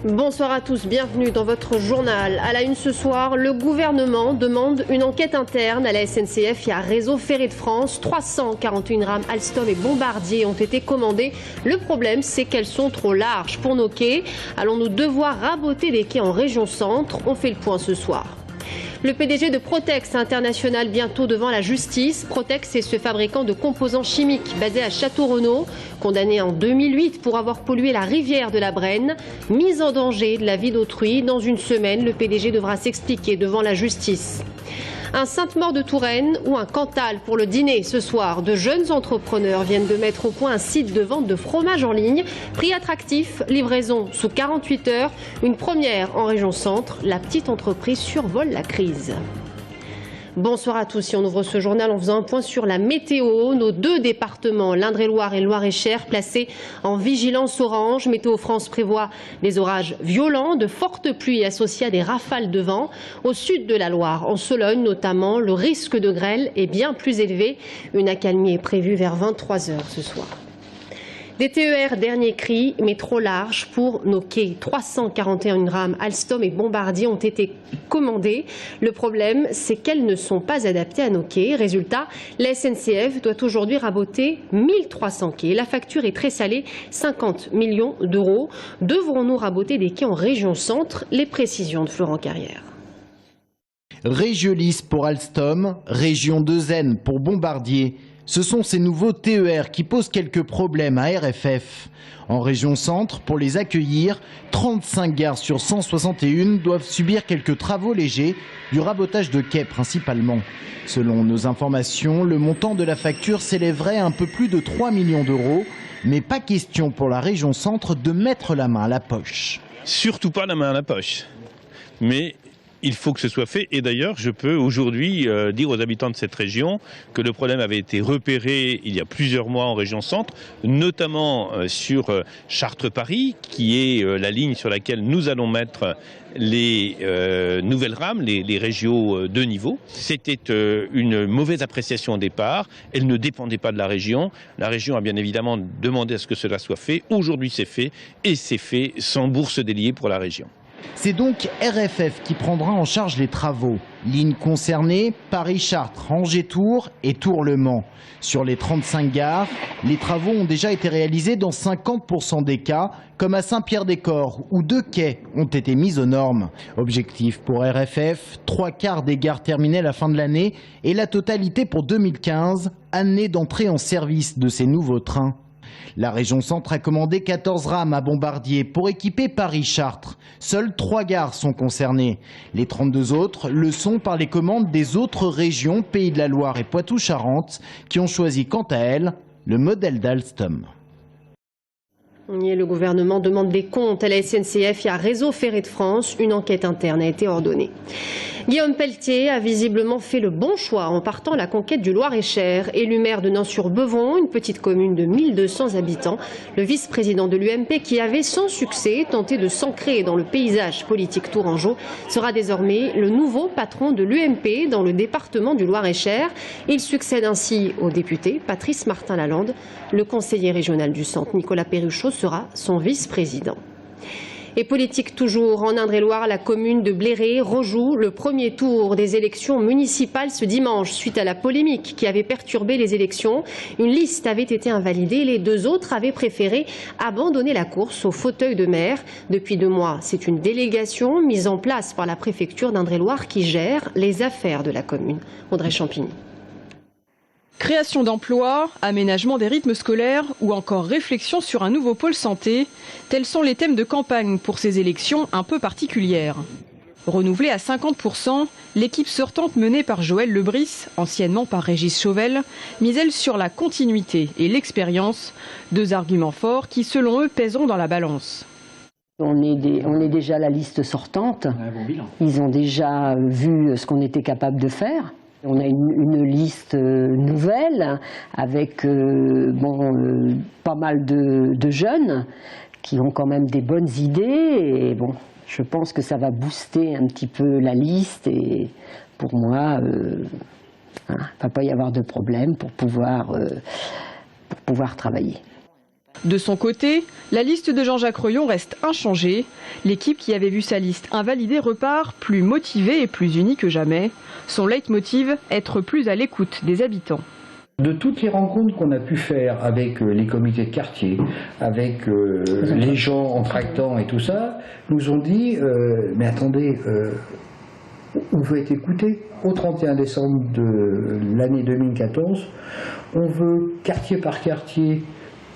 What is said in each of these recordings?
Bonsoir à tous, bienvenue dans votre journal. À la une ce soir, le gouvernement demande une enquête interne à la SNCF et à Réseau Ferré de France. 341 rames Alstom et Bombardier ont été commandées. Le problème, c'est qu'elles sont trop larges pour nos quais. Allons-nous devoir raboter des quais en région centre? On fait le point ce soir. Le PDG de Protex International bientôt devant la justice. Protex est ce fabricant de composants chimiques basé à Château-Renaud, condamné en 2008 pour avoir pollué la rivière de la Brenne. Mise en danger de la vie d'autrui. Dans une semaine, le PDG devra s'expliquer devant la justice. Un Sainte-Maure de Touraine ou un Cantal pour le dîner ce soir. De jeunes entrepreneurs viennent de mettre au point un site de vente de fromage en ligne. Prix attractif, livraison sous 48 heures. Une première en région centre. La petite entreprise survole la crise. Bonsoir à tous. Et on ouvre ce journal en faisant un point sur la météo. Nos deux départements, l'Indre-et-Loire et le Loir-et-Cher, placés en vigilance orange. Météo France prévoit des orages violents, de fortes pluies associées à des rafales de vent. Au sud de la Loire, en Sologne notamment, le risque de grêle est bien plus élevé. Une accalmie est prévue vers 23 h ce soir. Des TER dernier cri, mais trop larges pour nos quais. 341 rames Alstom et Bombardier ont été commandées. Le problème, c'est qu'elles ne sont pas adaptées à nos quais. Résultat, la SNCF doit aujourd'hui raboter 1300 quais. La facture est très salée, 50 millions d'euros. Devrons-nous raboter des quais en région centre? Les précisions de Florent Carrière. Régiolis pour Alstom, Région 2N pour Bombardier. Ce sont ces nouveaux TER qui posent quelques problèmes à RFF. En région centre, pour les accueillir, 35 gares sur 161 doivent subir quelques travaux légers, du rabotage de quais principalement. Selon nos informations, le montant de la facture s'élèverait à un peu plus de 3 millions d'euros, mais pas question pour la région centre de mettre la main à la poche. Surtout pas la main à la poche. Mais il faut que ce soit fait. Et d'ailleurs, je peux aujourd'hui dire aux habitants de cette région que le problème avait été repéré il y a plusieurs mois en région centre, notamment sur Chartres-Paris, qui est la ligne sur laquelle nous allons mettre les nouvelles rames, les régios de niveau. C'était une mauvaise appréciation au départ. Elle ne dépendait pas de la région. La région a bien évidemment demandé à ce que cela soit fait. Aujourd'hui, c'est fait. Et c'est fait sans bourse déliée pour la région. C'est donc RFF qui prendra en charge les travaux. Lignes concernées, Paris-Chartres, Angers-Tours et Tours-Le Mans. Sur les 35 gares, les travaux ont déjà été réalisés dans 50% des cas, comme à Saint-Pierre-des-Corps, où 2 quais ont été mis aux normes. Objectif pour RFF, 3/4 des gares terminées à la fin de l'année et la totalité pour 2015, année d'entrée en service de ces nouveaux trains. La région centre a commandé 14 rames à Bombardier pour équiper Paris-Chartres. Seules 3 gares sont concernées. Les 32 autres le sont par les commandes des autres régions, Pays de la Loire et Poitou-Charentes, qui ont choisi quant à elles le modèle d'Alstom. Le gouvernement demande des comptes à la SNCF et à Réseau Ferré de France. Une enquête interne a été ordonnée. Guillaume Pelletier a visiblement fait le bon choix en partant à la conquête du Loir-et-Cher. Élu maire de Nans-sur-Beuvron, une petite commune de 1200 habitants, le vice-président de l'UMP qui avait sans succès tenté de s'ancrer dans le paysage politique tourangeau sera désormais le nouveau patron de l'UMP dans le département du Loir-et-Cher. Il succède ainsi au député Patrice Martin-Lalande. Le conseiller régional du centre, Nicolas Perruchot, sera son vice-président. Et politique toujours, en Indre-et-Loire, la commune de Bléré rejoue le premier tour des élections municipales ce dimanche. Suite à la polémique qui avait perturbé les élections, une liste avait été invalidée. Les 2 autres avaient préféré abandonner la course au fauteuil de maire. Depuis 2 mois, c'est une délégation mise en place par la préfecture d'Indre-et-Loire qui gère les affaires de la commune. Audrey Champigny. Création d'emplois, aménagement des rythmes scolaires ou encore réflexion sur un nouveau pôle santé, tels sont les thèmes de campagne pour ces élections un peu particulières. Renouvelée à 50%, l'équipe sortante menée par Joël Lebris, anciennement par Régis Chauvel, mise elle sur la continuité et l'expérience, 2 arguments forts qui selon eux pèseront dans la balance. On est déjà la liste sortante, ils ont déjà vu ce qu'on était capable de faire. On a une liste nouvelle avec pas mal de jeunes qui ont quand même des bonnes idées. Et bon, je pense que ça va booster un petit peu la liste et pour moi, il ne va pas y avoir de problème pour pouvoir travailler. De son côté, la liste de Jean-Jacques Reillon reste inchangée. L'équipe qui avait vu sa liste invalidée repart plus motivée et plus unie que jamais. Son leitmotiv, être plus à l'écoute des habitants. De toutes les rencontres qu'on a pu faire avec les comités de quartier, avec les gens en tractant et tout ça, nous ont dit mais attendez, on veut être écouté. Au 31 décembre de l'année 2014, on veut quartier par quartier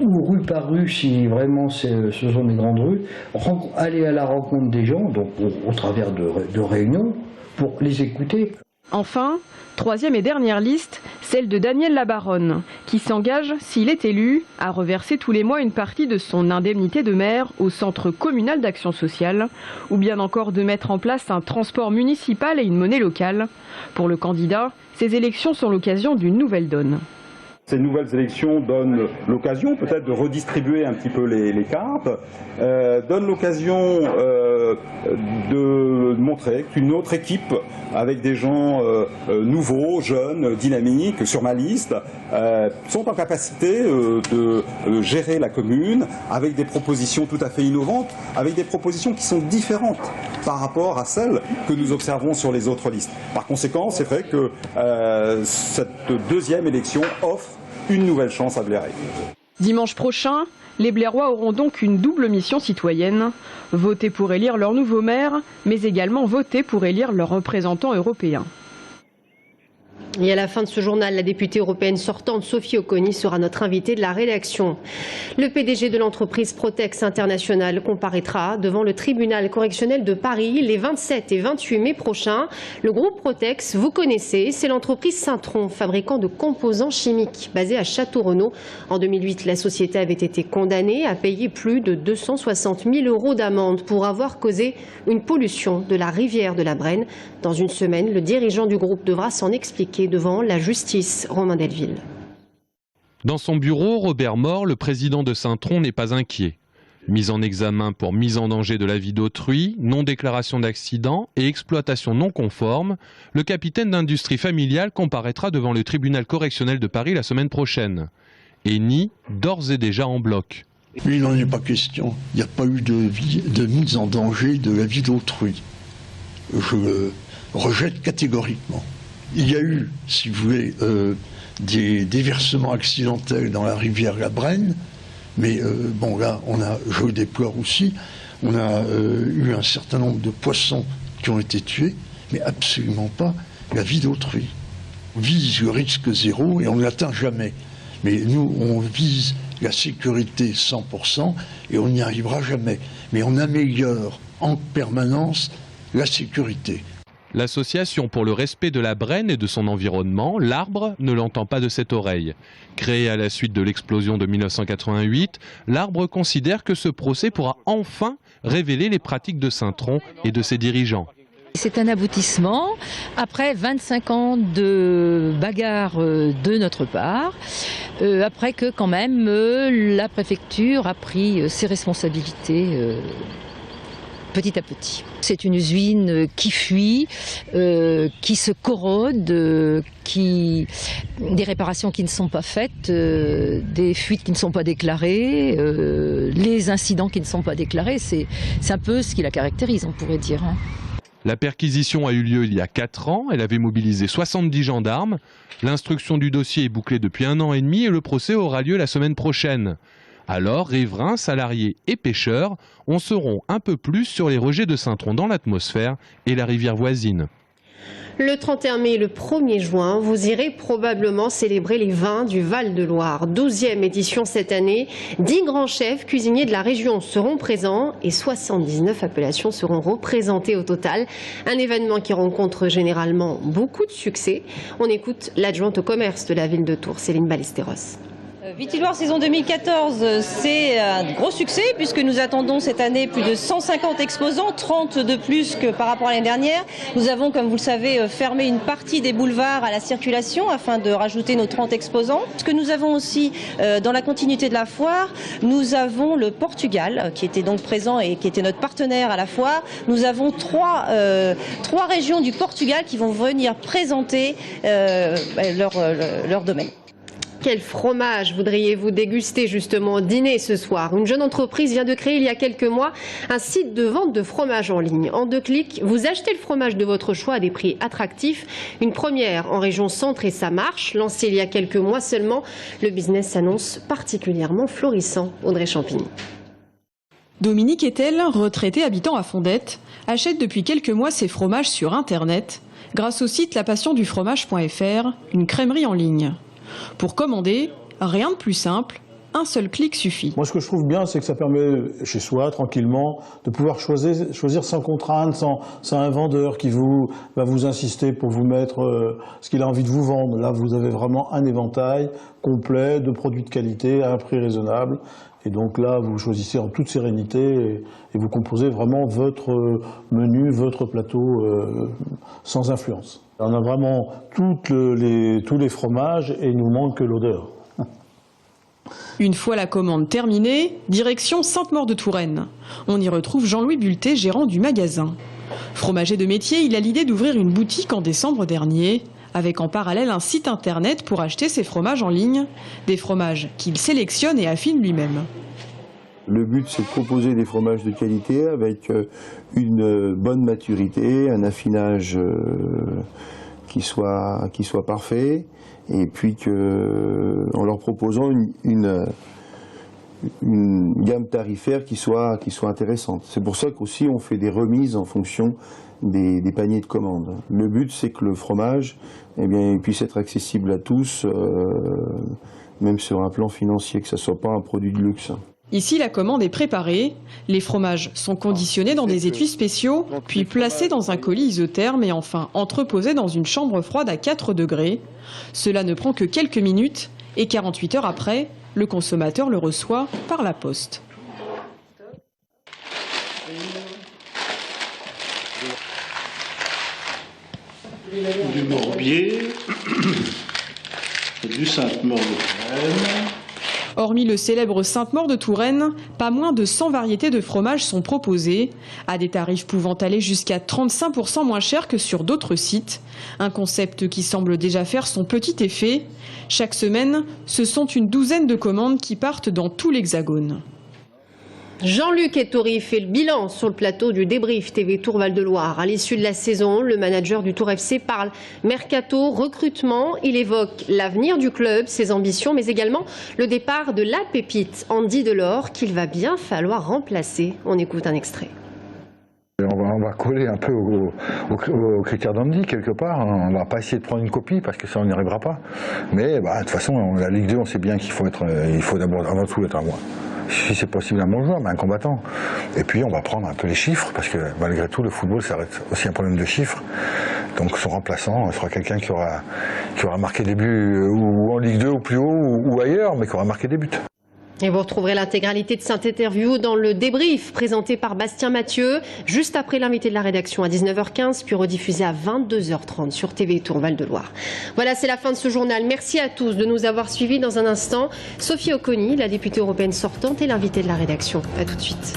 ou rue par rue, si vraiment ce sont des grandes rues, aller à la rencontre des gens, donc au travers de réunions, pour les écouter. Enfin, troisième et dernière liste, celle de Daniel Labaronne, qui s'engage, s'il est élu, à reverser tous les mois une partie de son indemnité de maire au Centre communal d'action sociale, ou bien encore de mettre en place un transport municipal et une monnaie locale. Pour le candidat, ces élections sont l'occasion d'une nouvelle donne. Ces nouvelles élections donnent l'occasion peut-être de redistribuer un petit peu les cartes, donnent l'occasion de montrer qu'une autre équipe avec des gens nouveaux, jeunes, dynamiques sur ma liste sont en capacité de gérer la commune avec des propositions tout à fait innovantes, avec des propositions qui sont différentes par rapport à celles que nous observons sur les autres listes. Par conséquent, c'est vrai que cette deuxième élection offre une nouvelle chance à Bléré. Dimanche prochain, les Blairois auront donc une double mission citoyenne. Voter pour élire leur nouveau maire, mais également voter pour élire leurs représentants européens. Et à la fin de ce journal, la députée européenne sortante Sophie Oconi sera notre invitée de la rédaction. Le PDG de l'entreprise Protex International comparaîtra devant le tribunal correctionnel de Paris les 27 et 28 mai prochains. Le groupe Protex, vous connaissez, c'est l'entreprise Saint-Tron, fabricant de composants chimiques, basée à Château-Renaud. En 2008, la société avait été condamnée à payer plus de 260 000 € d'amende pour avoir causé une pollution de la rivière de la Brenne. Dans une semaine, le dirigeant du groupe devra s'en expliquer devant la justice. Romain Delville. Dans son bureau, Robert Mort, le président de Saint-Tron, n'est pas inquiet. Mis en examen pour mise en danger de la vie d'autrui, non-déclaration d'accident et exploitation non conforme, le capitaine d'industrie familiale comparaîtra devant le tribunal correctionnel de Paris la semaine prochaine. Et nie d'ores et déjà en bloc. Mais il n'en est pas question. Il n'y a pas eu de mise en danger de la vie d'autrui. Je le rejette catégoriquement. Il y a eu, si vous voulez, des déversements accidentels dans la rivière la Brenne, mais bon là, je le déplore aussi, on a eu un certain nombre de poissons qui ont été tués, mais absolument pas la vie d'autrui. On vise le risque zéro et on ne l'atteint jamais. Mais nous, on vise la sécurité 100% et on n'y arrivera jamais. Mais on améliore en permanence la sécurité. L'association pour le respect de la Brenne et de son environnement, l'Arbre, ne l'entend pas de cette oreille. Créée à la suite de l'explosion de 1988, l'Arbre considère que ce procès pourra enfin révéler les pratiques de Saint-Tron et de ses dirigeants. C'est un aboutissement après 25 ans de bagarre de notre part, après que quand même la préfecture a pris ses responsabilités petit à petit. C'est une usine qui fuit, qui se corrode, des réparations qui ne sont pas faites, des fuites qui ne sont pas déclarées, les incidents qui ne sont pas déclarés. C'est un peu ce qui la caractérise, on pourrait dire. La perquisition a eu lieu il y a 4 ans, elle avait mobilisé 70 gendarmes. L'instruction du dossier est bouclée depuis 1 an et demi et le procès aura lieu la semaine prochaine. Alors, riverains, salariés et pêcheurs en sauront un peu plus sur les rejets de Saint-Tron dans l'atmosphère et la rivière voisine. Le 31 mai et le 1er juin, vous irez probablement célébrer les vins du Val-de-Loire. 12e édition cette année. 10 grands chefs cuisiniers de la région seront présents et 79 appellations seront représentées au total. Un événement qui rencontre généralement beaucoup de succès. On écoute l'adjointe au commerce de la ville de Tours, Céline Ballesteros. Vitiloire saison 2014, c'est un gros succès puisque nous attendons cette année plus de 150 exposants, 30 de plus que par rapport à l'année dernière. Nous avons, comme vous le savez, fermé une partie des boulevards à la circulation afin de rajouter nos 30 exposants. Ce que nous avons aussi, dans la continuité de la foire, nous avons le Portugal qui était donc présent et qui était notre partenaire à la foire. Nous avons trois régions du Portugal qui vont venir présenter leur domaine. Quel fromage voudriez-vous déguster justement au dîner ce soir? Une jeune entreprise vient de créer il y a quelques mois un site de vente de fromage en ligne. En 2 clics, vous achetez le fromage de votre choix à des prix attractifs. Une première en région centre et ça marche. Lancé il y a quelques mois seulement, le business s'annonce particulièrement florissant. Audrey Champigny. Dominique Etel, retraité habitant à Fondette, achète depuis quelques mois ses fromages sur Internet grâce au site lapassiondufromage.fr, une crèmerie en ligne. Pour commander, rien de plus simple, un seul clic suffit. Moi, ce que je trouve bien, c'est que ça permet, chez soi, tranquillement, de pouvoir choisir sans contrainte, sans un vendeur qui va vous insister pour vous mettre ce qu'il a envie de vous vendre. Là, vous avez vraiment un éventail complet de produits de qualité à un prix raisonnable. Et donc là, vous choisissez en toute sérénité et vous composez vraiment votre menu, votre plateau sans influence. On a vraiment tous les fromages et il nous manque que l'odeur. Une fois la commande terminée, direction Sainte-Maure-de-Touraine. On y retrouve Jean-Louis Bulté, gérant du magasin. Fromager de métier, il a l'idée d'ouvrir une boutique en décembre dernier, avec en parallèle un site internet pour acheter ses fromages en ligne, des fromages qu'il sélectionne et affine lui-même. Le but, c'est de proposer des fromages de qualité avec une bonne maturité, un affinage qui soit parfait, et puis en leur proposant une gamme tarifaire qui soit intéressante. C'est pour ça qu'aussi on fait des remises en fonction des paniers de commandes. Le but, c'est que le fromage il puisse être accessible à tous, même sur un plan financier, que ce ne soit pas un produit de luxe. Ici, la commande est préparée. Les fromages sont conditionnés dans des étuis spéciaux, puis placés dans un colis isotherme et enfin entreposés dans une chambre froide à 4 degrés. Cela ne prend que quelques minutes et 48 heures après, le consommateur le reçoit par la poste. Du Morbier, du Sainte-Maure-de-Touraine. Hormis le célèbre Sainte-Maure-de-Touraine, pas moins de 100 variétés de fromages sont proposées, à des tarifs pouvant aller jusqu'à 35% moins cher que sur d'autres sites. Un concept qui semble déjà faire son petit effet. Chaque semaine, ce sont une douzaine de commandes qui partent dans tout l'Hexagone. Jean-Luc Ettori fait le bilan sur le plateau du débrief TV Tour Val-de-Loire. À l'issue de la saison, le manager du Tour FC parle mercato, recrutement. Il évoque l'avenir du club, ses ambitions, mais également le départ de la pépite Andy Delors qu'il va bien falloir remplacer. On écoute un extrait. On va coller un peu aux critères d'Andy quelque part. On ne va pas essayer de prendre une copie parce que ça on n'y arrivera pas. Mais de toute façon, la Ligue 2, on sait bien qu'il faut d'abord avant tout être un bon. Si c'est possible un bon joueur, mais un combattant. Et puis on va prendre un peu les chiffres, parce que malgré tout le football ça reste aussi un problème de chiffres. Donc son remplaçant sera quelqu'un qui aura marqué des buts ou en Ligue 2 ou plus haut ou ailleurs, mais qui aura marqué des buts. Et vous retrouverez l'intégralité de cette interview dans le débrief présenté par Bastien Mathieu, juste après l'invité de la rédaction à 19h15, puis rediffusé à 22h30 sur TV Tour Val-de-Loire. Voilà, c'est la fin de ce journal. Merci à tous de nous avoir suivis. Dans un instant, Sophie Oconi, la députée européenne sortante, et l'invité de la rédaction. À tout de suite.